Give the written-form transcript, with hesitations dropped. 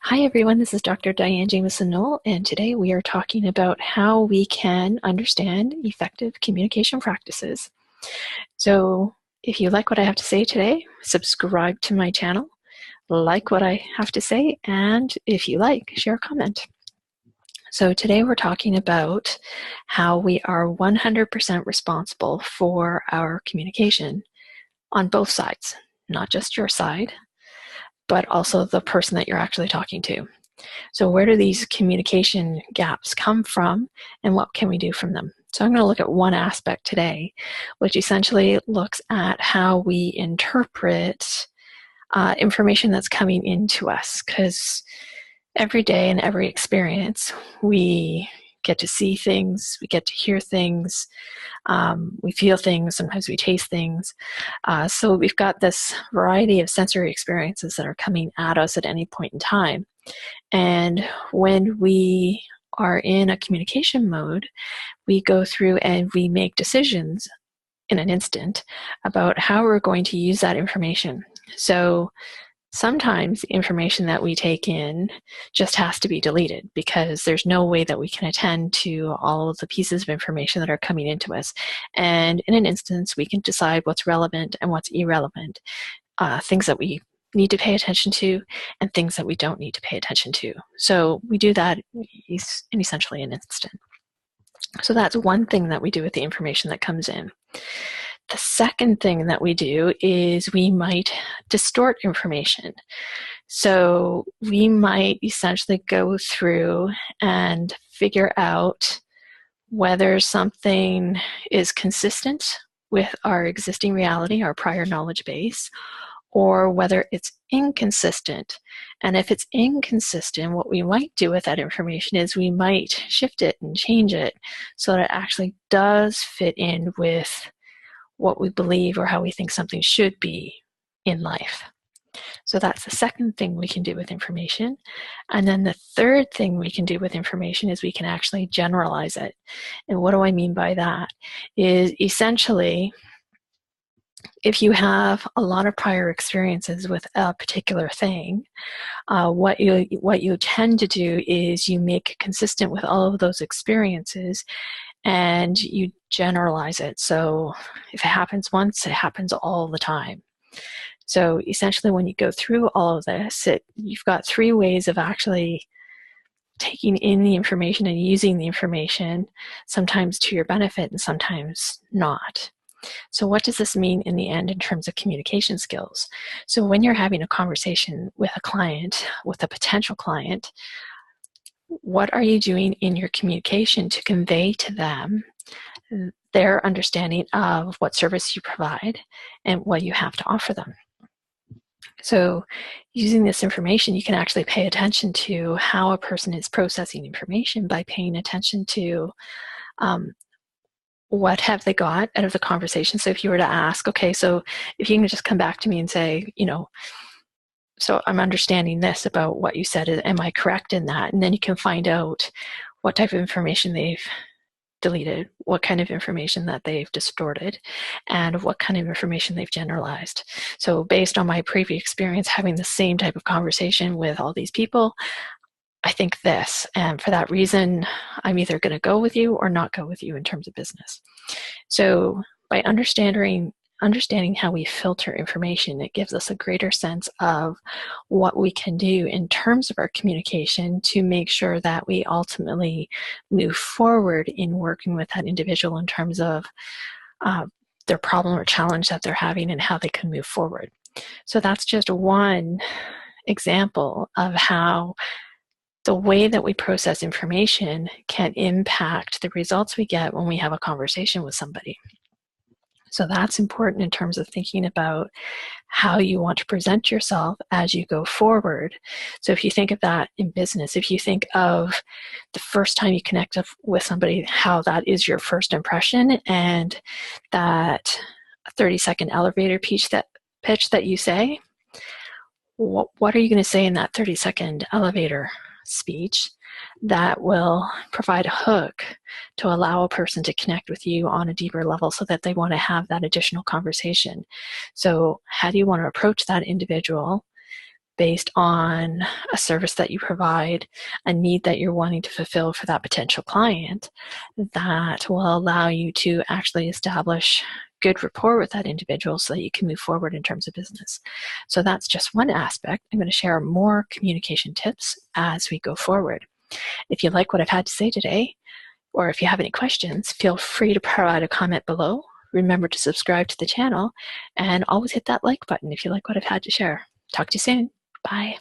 Hi everyone, this is Dr. Diane Jamieson-Noel, and today we are talking about how we can understand effective communication practices. So if you like what I have to say today, subscribe to my channel, like what I have to say, and if you like, share a comment. So today we're talking about how we are 100% responsible for our communication on both sides, not just your side, but also the person that you're actually talking to. So where do these communication gaps come from, and what can we do from them? So I'm going to look at one aspect today, which essentially looks at how we interpret information that's coming into us, because every day and every experience, we get to see things, we get to hear things, we feel things, sometimes we taste things. So we've got this variety of sensory experiences that are coming at us at any point in time. And when we are in a communication mode, we go through and we make decisions in an instant about how we're going to use that information. So sometimes the information that we take in just has to be deleted because there's no way that we can attend to all of the pieces of information that are coming into us. And in an instance, we can decide what's relevant and what's irrelevant, things that we need to pay attention to and things that we don't need to pay attention to. So we do that in essentially an instant. So that's one thing that we do with the information that comes in. The second thing that we do is we might distort information. So we might essentially go through and figure out whether something is consistent with our existing reality, our prior knowledge base, or whether it's inconsistent. And if it's inconsistent, what we might do with that information is we might shift it and change it so that it actually does fit in with what we believe or how we think something should be in life. So that's the second thing we can do with information. And then the third thing we can do with information is we can actually generalize it. And what do I mean by that? Is essentially, if you have a lot of prior experiences with a particular thing, what you tend to do is you make it consistent with all of those experiences and you generalize it. So if it happens once, it happens all the time. So essentially when you go through all of this, you've got three ways of actually taking in the information and using the information, sometimes to your benefit and sometimes not. So what does this mean in the end in terms of communication skills? So when you're having a conversation with a client, with a potential client, what are you doing in your communication to convey to them their understanding of what service you provide and what you have to offer them? So using this information, you can actually pay attention to how a person is processing information by paying attention to what have they got out of the conversation. So if you were to ask, okay, so if you can just come back to me and say, so I'm understanding this about what you said, am I correct in that? And then you can find out what type of information they've deleted, what kind of information that they've distorted, and what kind of information they've generalized. So based on my previous experience having the same type of conversation with all these people, I think this, and for that reason, I'm either going to go with you or not go with you in terms of business. So by understanding how we filter information, it gives us a greater sense of what we can do in terms of our communication to make sure that we ultimately move forward in working with that individual in terms of their problem or challenge that they're having and how they can move forward. So that's just one example of how the way that we process information can impact the results we get when we have a conversation with somebody. So that's important in terms of thinking about how you want to present yourself as you go forward. So if you think of that in business, if you think of the first time you connect with somebody, how that is your first impression, and that 30-second elevator pitch that you say, what are you going to say in that 30-second elevator speech that will provide a hook to allow a person to connect with you on a deeper level so that they want to have that additional conversation? So how do you want to approach that individual based on a service that you provide, a need that you're wanting to fulfill for that potential client, that will allow you to actually establish good rapport with that individual so that you can move forward in terms of business. So that's just one aspect. I'm going to share more communication tips as we go forward. If you like what I've had to say today, or if you have any questions, feel free to provide a comment below. Remember to subscribe to the channel and always hit that like button if you like what I've had to share. Talk to you soon. Bye.